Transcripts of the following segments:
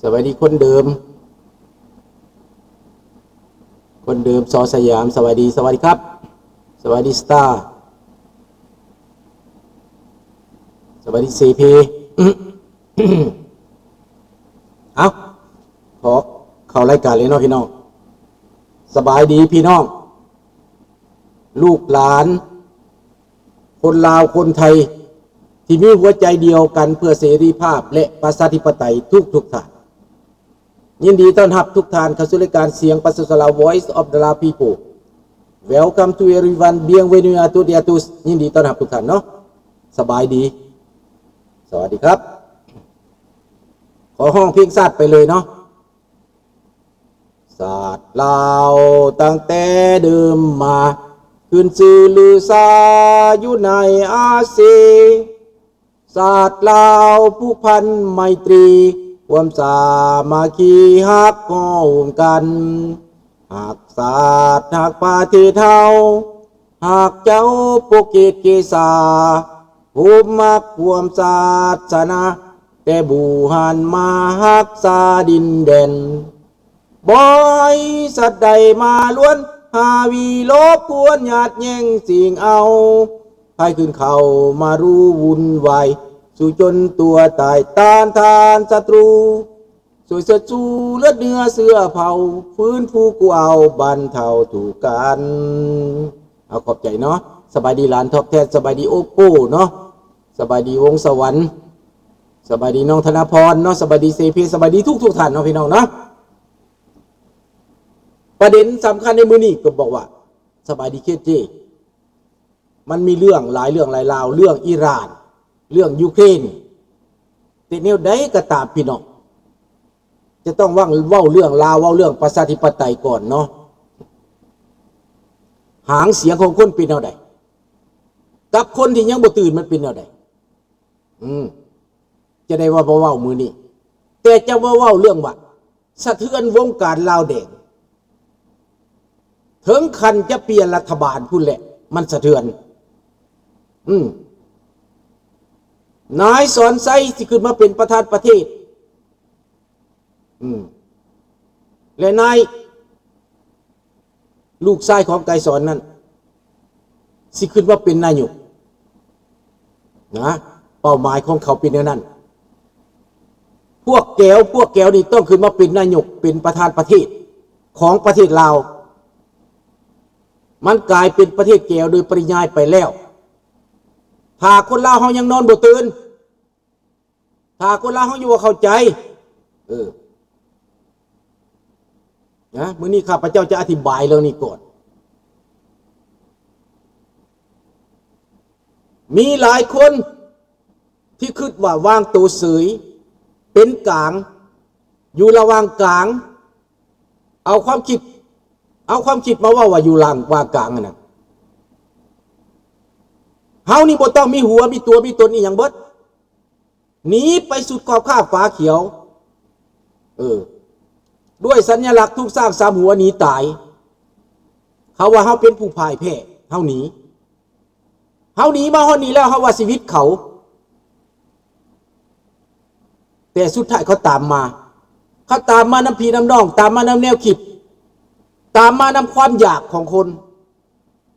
สวัสดีคนเดิมสอสยามสวัสดีครับสวัสดีสตาร์สวัสดีซีพีเอาขอเข้ารายการเลยเนาะพี่น้องสบายดีพี่น้องลูกหลานคนลาวคนไทยที่มีหัวใจเดียวกันเพื่อเสรีภาพและประชาธิปไตยทุกท่านยินดีต้อนรับทุกท่านเข้าสู่รายการเสียงประชาชนลาว Voice of the Lao People Welcome to everyone Bienvenue à tous et à tous ยินดีต้อนรับทุกท่านเนาะสบายดีสวัสดีครับขอห้องเพลงชาติไปเลยเนาะศาสตร์ลาวตั้งแต่เดิมมาขึ้นชื่อลือซาอยู่ในอาเซียนศาสตร์ลาวผู้พันไมตรีความสามัคคีฮักก้มกันหากศาสตร์หากประเทศเฮาหากเจ้าปกเกตเกษาภูมิมักความศาสนาแต่บูหันมาฮักษาดินแดนบ่อยสัตว์ใดมาล้วนหาวีลบกวนหยาดแย่งสิ่งเอาให้ขึ้นเข้ามารู้วุ่นวายสู่จนตัวตายต้านทานศัตรูสวยเสือจูเลือดเนื้อเสื้อเผาฟื้นฟูกูเอาบรรเทาถูกกันเอาขอบใจเนาะสบายดีหลานทอกแทนสบายดีโอโป้เนาะสบายดีวงสวรรค์สบายดีน้องธนพรเนาะสบายดีเซพีสบายดีทุกท่านเนาะพี่น้องเนาะประเด็นสำคัญในมือนี้ก็บอกว่าสบายดีเคสเจมันมีเรื่องหลายเรื่องหลายราวเรื่องอิหร่านเรื่องยูเครนแต่แนวใดก็ตามพี่น้องจะต้องเว้าเรื่องลาวเว้าเรื่องประชาธิปไตยก่อนเนาะหางเสียงของคนเป็นแนวใดกับคนที่ยังบ่ตื่นมันเป็นแนวใดจะได้ว่าบ่เว้ามือนี้แต่จะเว้าเรื่องว่าสะเทือนวงการลาวแดงถึงคันจะเปลี่ยนรัฐบาลพุ่นแหละมันสะเทือนนายสอนไซที่ขึ้นมาเป็นประธานประเทศและนายลูกชายของไกรสอนนั้นสิขึ้นมาเป็นนายกนะเป้าหมายของเขาเป็นอย่างนั้นพวกแก้วนี่ต้องขึ้นมาเป็นนายกเป็นประธานประเทศของประเทศลาวมันกลายเป็นประเทศแก้วโดยปริยายไปแล้วถ้าคนลาวเขายังนอนบ่ตื่นถ้าคนลาวเขาอยู่ว่าเข้าใจนะมื้อนี้ข้าพเจ้าจะอธิบายเรื่องนี้ก่อนมีหลายคนที่คิดว่าวางตัวเสยเป็นกลางอยู่ระหว่างกลางเอาความคิดมาว่าอยู่ล่างว่ากลางน่ะเฮานี่บ่ต้องมีหัวมีตัวมีตนอีหยังเบิดหนีไปสุดขอบคาบฟ้าเขียวด้วยสัญลักษณ์ทุกสร้างสามหัวหนีตายเขาว่าเฮาเป็นผู้พ่ายแพ้เฮาหนีมาฮอดนี้แล้วเฮาว่าชีวิตเขาแต่สุดท้ายเขาตามมานำพี่น้ำน้องตามมานำแนวคิดตามมานำความอยากของคน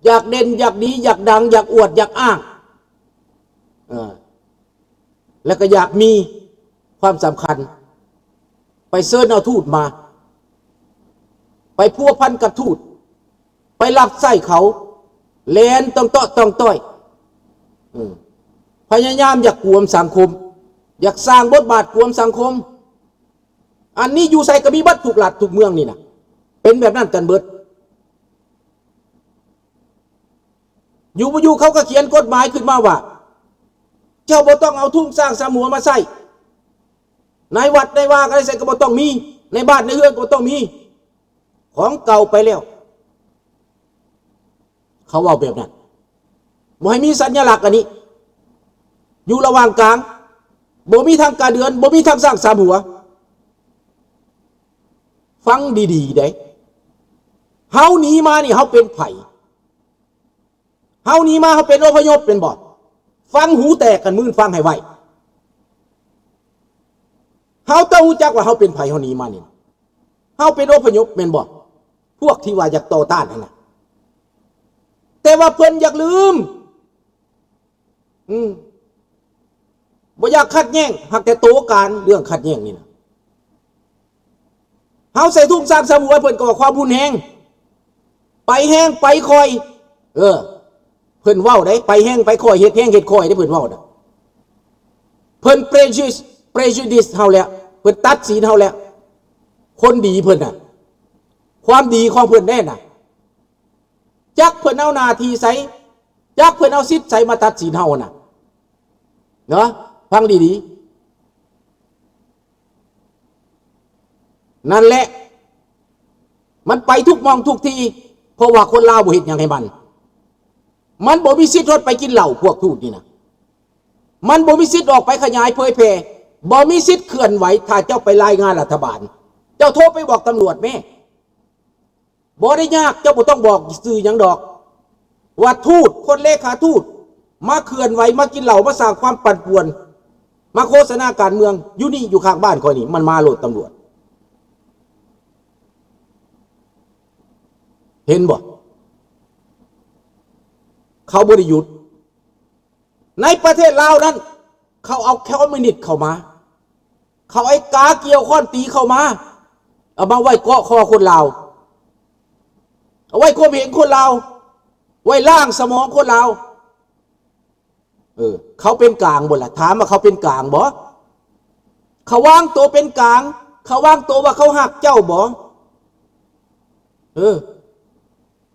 อยากเด่นอยากดีอยากดังอยากอวดอยากอ้างแล้วก็อยากมีความสำคัญไปเสิร์ชเอาทูตมาไปพัวพันกับทูตไปลักไส้เขาแลนต้องต้อยพยายามอยากกวมสังคมอยากสร้างบทบาทกวมสังคมอันนี้อยู่ใส่กระบี่บัดถูกหลัดถูกเมืองนี่นะเป็นแบบนั้นกันเบิดอยู่เขาก็เขียนกฎหมายขึ้นมาว่าเจ้าบ่ต้องเอาทุ่งสร้างสามหัวมาใส่ในวัดในว่าอะไรใส่ก็บ่ต้องมีในบ้านในเรือนก็บ่ต้องมีของเก่าไปแล้วเขาว่าแบบนั้นบ่ให้มีสัญลักษณ์อันนี้อยู่ระหว่างกลางบ่มีทางการเดือนบ่มีทางสร้างสามหัวฟังดีๆได้เฮาหนีมานี่เฮาเป็นไผ่เฮาหนีมาเฮาเป็นอพยพเป็นบ่ฟังหูแตกกันมื่นฟังให้ไว้เ เฮาต้องรู้จักว่าเฮาเป็นไผเฮาหนีมานี่เฮาเป็นอพยพแม่นบ่พวกที่ว่าอยากต่อต้านนั่นน่ะแต่ว่าเพิ่นอยากลืมบ่อยากขัดแย้งหักแต่โตการเรื่องขัดแย้งนี่นะเฮาใส่ทุ่งสร้างสมุไว้เพิ่นก็ว่าความรุนแรงไปแห้งไปคอยเพิ่นเว้าได้ไปแห้งไปคอยเฮ็ดแห้งเฮ็ดคอยได้เพิ่นเว้าน่ะเพิ่นprejudice เฮาแล้วเพิ่นตัดสินเฮาแล้วคนดีเพิ่นน่ะความดีของเพิ่นแน่น่ะจักเพิ่นเอาหน้าที่ใส่จักเพิ่นเอาสิทธิ์ใส่มาตัดสินเฮาน่ะเนาะฟังดีๆนั่นแหละมันไปทุกมองทุกทีเพราะว่าคนลาวบ่เฮ็ดหยังให้มันบ่มีสิทธิ์รถไปกินเหล้าพวกทูตนี่นะมันบ่มีสิทธิ์ออกไปขยายเผยแพร่บ่มีสิทธิ์เคลื่อนไหวถ้าเจ้าไปรายงานรัฐบาลเจ้าโทรไปบอกตำรวจแม่บ่ได้ยากเจ้าบ่ต้องบอกสื่อหยังดอกว่าทูตคนเลขาทูตมาเคลื่อนไหวมากินเหล้ามาสร้างความปั่นป่วนมาโฆษณาการเมืองอยู่นี่อยู่ข้างบ้านคอยนี่มันมาโหลดตำรวจเห็นบ่เขาบ่ได้หยุดในประเทศลาวนั้นเขาเอาคอมมิวนิสต์เข้ามาเขาไอ้กาเกี่ยวค้อนตีเข้ามาเอามาไว้เกาะคอคนลาวเอาไว้ข่มเหงคนลาวไว้ล่างสมองคนลาวเขาเป็นกลางบ่ล่ะถามว่าเขาเป็นกลางบ่เขาวางตัวเป็นกลางเขาวางตัวว่าเขาหักเจ้าบ่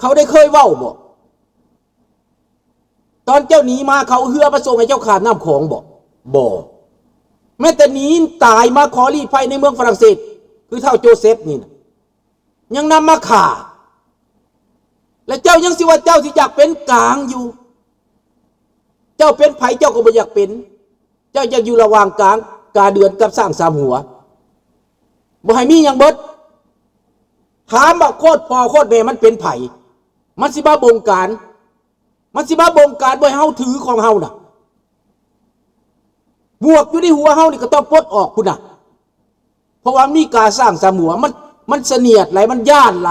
เขาได้เคยเว้าตอนเจ้าหนีมาเขาเฮือมาส่งให้เจ้าขาดน้ำของบ่แม้แต่หนีตายมาขอลี้ภัยในเมืองฝรั่งเศสคือเท่าโจเซฟนี่นะยังนำมาฆ่าและเจ้ายังสิว่าเจ้าที่อยากเป็นกลางอยู่เจ้าเป็นไผเจ้าก็บ่อยากเป็นเจ้าอยากอยู่ระหว่างกลางกาเดือนกับสร้างสามหัวบ่ให้มีอย่างเบิดถามว่าโคตรพ่อโคตรแม่มันเป็นไผมันสิมาบงการบ่ให้เฮาถือของเฮาน่ะบวกอยู่ในหัวเฮานี่ก็ต้องปลดออกพุ่นน่ะเพราะว่ามีการสร้างสามหัวมันเสนียดไหลมันย่านไหล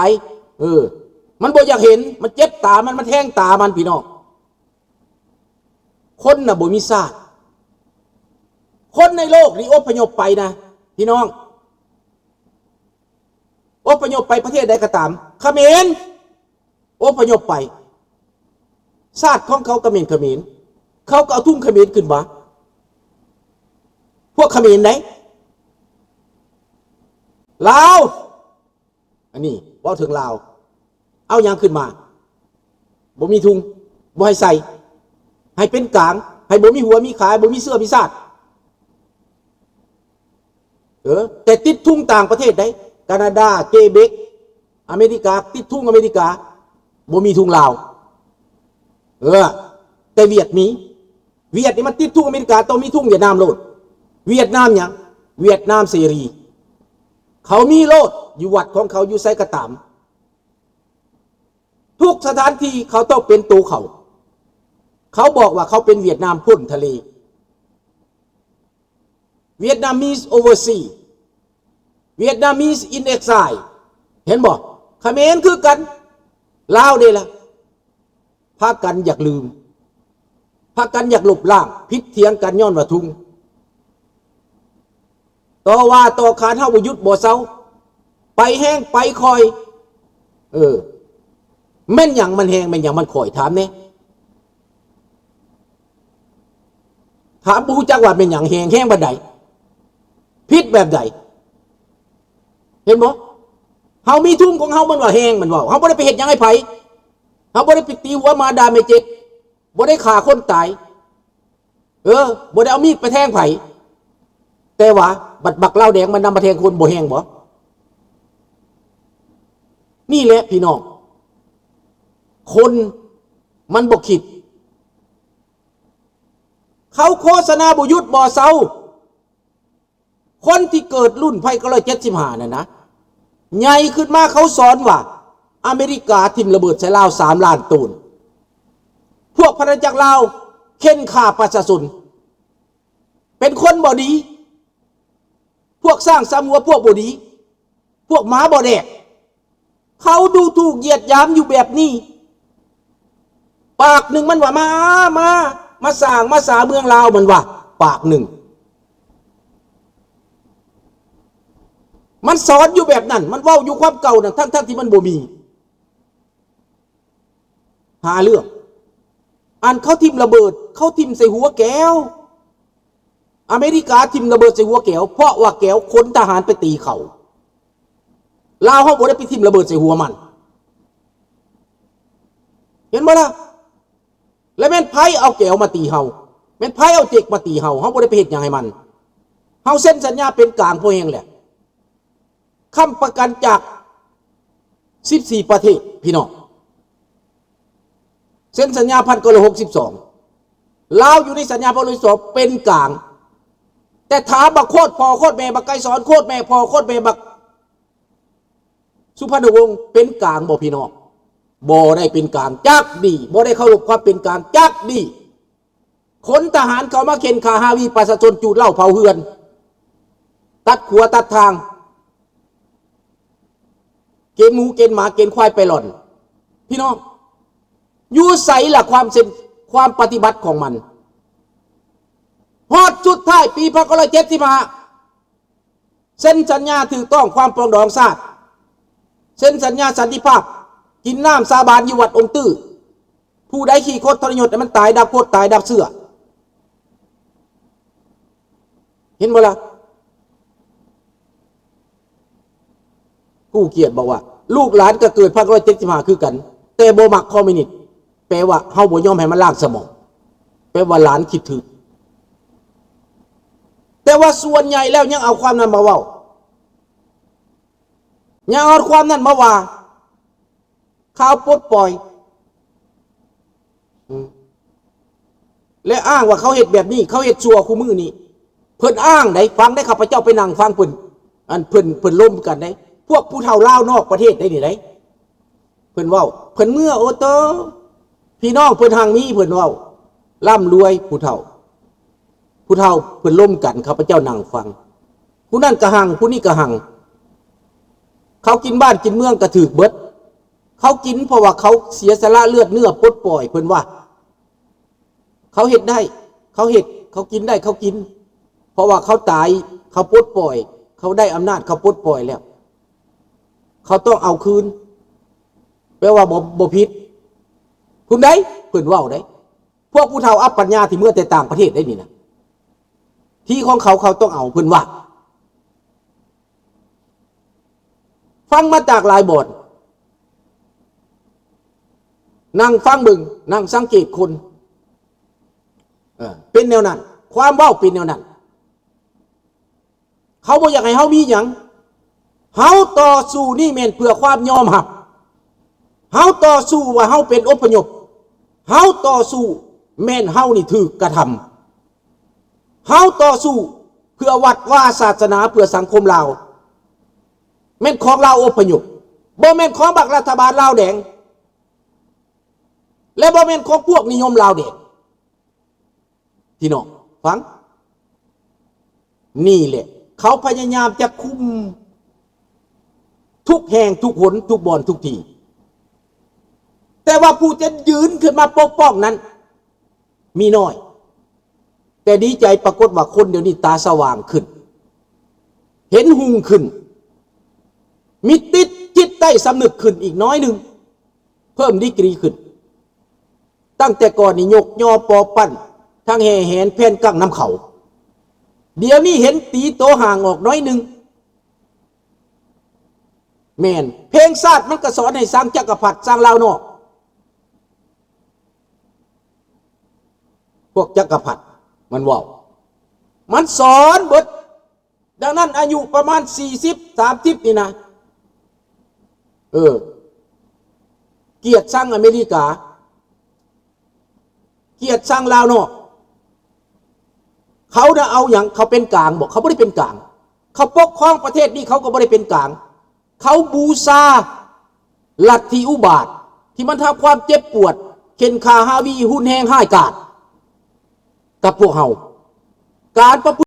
มันบ่อยากเห็นมันเจ็บตามันแทงตามันพี่น้องคนน่ะบ่มีชาติคนในโลกนี้อพยพไปนะพี่น้องอพยพไปประเทศใดก็ตามเขมรอพยพไปชาติของเขาเขมรเขาก็เอาทุ่งเขมรขึ้นมาพวกเขมรไหนลาวอันนี้ว่าถึงลาวเอาอย่างขึ้นมาบ่มีทุ่งบ่ให้ใส่ให้เป็นกลางให้บ่มีหัวมีขาบ่มีเสื้อมีซาดแต่ติดทุ่งต่างประเทศได้แคนาดาเกเบกอเมริกาติดทุ่งอเมริกาบ่มีทุ่งลาวแต่เวียดนี่มันติดทุ่งอเมริกาต้องมีทุ่งเวียดนามโลดเวียดนามหยังเวียดนามเสรีเขามีโลดอยู่วัดของเขาอยู่ไสก็ตามทุกสถานที่เขาต้องเป็นตัวเขาบอกว่าเขาเป็นเวียดนามพ้นทะเลเวียดนามีส overseas เวียดนามีส in exile เห็นบ่เขมรคือกันลาวนี่ล่ะพากันอยากลืมพากันอยากหลบล่างพิษเถียงกันย้อนว่าทุ่งต่อว่าต่อขานเฮาบ่หยุดบ่เซาไปแห้งไปคอยแม่นหยังมันแห้งแม่นหยังมันคอยถามแน่ถามผู้จักว่าเป็นหยังแห้งบัดใดพิษแบบใดเห็นบ่เฮามีทุ่งของเฮามันว่าแห้งมันว่าเฮาบ่ได้ไปเฮ็ดหยังให้ไผเฮาบ่ได้ไปตีหัวมาดาไม่เจ็บบ่ได้ฆ่าคนตายบ่ได้เอามีดไปแทงไผแต่ว่าบักเหล้าแดงมันนำมาแทงคนบ่แห้งบ่นี่แหละพี่น้องคนมันบ่คิดเขาโฆษณาบ่หยุดบ่เซาคนที่เกิดรุ่น1975นั่นนะใหญ่ขึ้นมาเขาสอนว่าอเมริกาทิ่มระเบิดใส่ลาว3 ล้านตูนพวกพระจักรลาวเค้นฆ่าประชาชนเป็นคนบ่ดีพวก สร้างซ้ำหัวพวกบดีพวกหมาบ่แดกเขาดูถูกเหยียดหยามอยู่แบบนี้ปากหนึ่งมันว่ามาสร้างมาสาเมืองลาวมันว่าปากหนึ่งมันสอนอยู่แบบนั้นมันเว้าอยู่ความเก่านั่นทั้งที่มันบ่มีหาเรื่องอันเขาทิมระเบิดเขาทิมใส่หัวแก้วอเมริกาทิมระเบิดใส่หัวแก้วเพราะว่าแก้วคนทหารไปตีเขาลาวเขาบ่ได้ไปทิมระเบิดใส่หัวมันเห็นบ่ล่ะแล้วแม่นไผเอาแก้วมาตีเฮาแม่นไผเอาเจ็กมาตีเฮาบ่ได้ไปเฮ็ดหยังให้มันเฮาเซ็นสัญญาเป็นกลางพอแฮงแหละค้ำประกันจาก14ประเทศพี่น้องเซ็นสัญญา1962ลาวอยู่ในสัญญา1962เป็นกลางแต่ถามบักโคตรพ่อโคตรแม่บักไกรสอนโคตรแม่พ่อโคตรแม่บักสุพรรณวงศ์เป็นกลางบ่พี่น้องบ่ได้เป็นกลางจักดีบ่ได้เคารพความเป็นกลางจักดีคนทหารเขามาเข็นขาฮาวีประชาชนจูดเหล้าเผาเฮือนตัดขัวตัดทางเกณฑ์หมูเกณฑ์หมาเกณฑ์ควายไปหล่อนพี่น้องอยู่ใส่ละความปฏิบัติของมันฮอดจุดท้ายปี1975เซ็นสัญญาถูกต้องความปรองดองชาติเซ็นสัญญาสันติภาพกินน้ำสาบานอยู่วัดองค์ตื้อผู้ใดขี่โคตรทรยศมันตายดับโคตรตายดับเสื้อเห็นบ่ล่ะกู้เกียรติบอกว่าลูกหลานก็เกิด1975คือกันแต่บ่มักคอมมิวนิสต์แปลว่าเฮาบ่ยอมให้มันล้างสมองแปลว่าหลานคิดถึงแต่ว่าส่วนใหญ่แล้วยังเอาความนั้นมาเว้ายังเอาความนั้นมาว่าข่าวปลดปล่อยและอ้างว่าเขาเฮ็ดแบบนี้เขาเฮ็ดชั่วคู่มือนี้เพิ่นอ้างได้ฟังได้ข้าพเจ้าไปนั่งฟังเพิ่นล้มกันได้พวกผู้เฒ่าลาวนอกประเทศได้นี่ได้เพิ่นเว้าเพิ่นเมื่อโอโตพี่น้องเพิ่นทางมีเพิ่นเว้าร่ำรวยผู้เฒ่าเพิ่นล้มกันข้าพเจ้านั่งฟังผู้นั้นก็หังผู้นี้ก็หังเขากินบ้านกินเมืองก็ถูกเบิดเขากินเพราะว่าเขาเสียสละเลือดเนื้อปลดปล่อยเพิ่นว่าเขาเฮ็ดได้เขาเฮ็ดเขากินได้เขากินเพราะว่าเขาตายเขาปลดปล่อยเขาได้อำนาจเขาปลดปล่อยแล้วเขาต้องเอาคืนแปลว่าบ่ผิดคุณได้เพิ่นเว้าได้พวกผู้เฒ่าอัปปัญญาที่เมื่อแต่ต่างประเทศได้นี่นะที่ของเขาต้องเอาเพิ่นว่าฟังมาจากหลายบทนั่งฟังบึงนั่งสังเกตคนเป็นแนวนั้นความเว้าเป็นแนวนั้นเขาบ่อยากให้เฮามีหยังเฮาต่อสู้นี่แม่นเพื่อความยอมรับเฮาต่อสู้ว่าเฮาเป็นอพยพเฮาต่อสู้แม่นเฮานี่ถูกกระทำเฮาต่อสู้เพื่อวัดว่าศาสนาเพื่อสังคมลาวแม่นของลาวอพยพบ่แม่นของบักรัฐบาลลาวแดงและบ่แม่นของพวกนิยมลาวแดงพี่น้องฟังนี่แหละเขาพยายามจะคุมทุกแห่งทุกหนทุกบ่อนทุกทีแต่ว่าผู้จะยืนขึ้นมาปกป้องนั้นมีน้อยแต่ดีใจปรากฏว่าคนเดี๋ยวนี้ตาสว่างขึ้นเห็นหุงขึ้นมีติดจิตใต้สำนึกขึ้นอีกน้อยหนึ่งเพิ่มดีกรีขึ้นตั้งแต่ก่อนนี่ยกยอปอปั้นทั้งแห่แหนแผ่นกั้งน้ำเขาเดี๋ยวนี้เห็นตีโตห่างออกน้อยหนึ่งแม่นเพลงชาติมันก็สอนให้สร้างจักรพรรดิสร้างลาวนอกพวกจักรพรรดิมันว่ามันสอนบทดังนั้นอายุประมาณ40-30นี่นะเกียรติสร้างอเมริกาเกียรติสร้างลาวนอกเขาเอาอย่างเขาเป็นกลางบอกเขาไม่ได้เป็นกลางเขาปกครองประเทศนี้เขาก็ไม่ได้เป็นกลางเขาบูชาลัทธิอุบาทที่มันทำความเจ็บปวดเข็นขาฮาวีหุ่นแหงห้ายกาดกับพวกเฮาการประ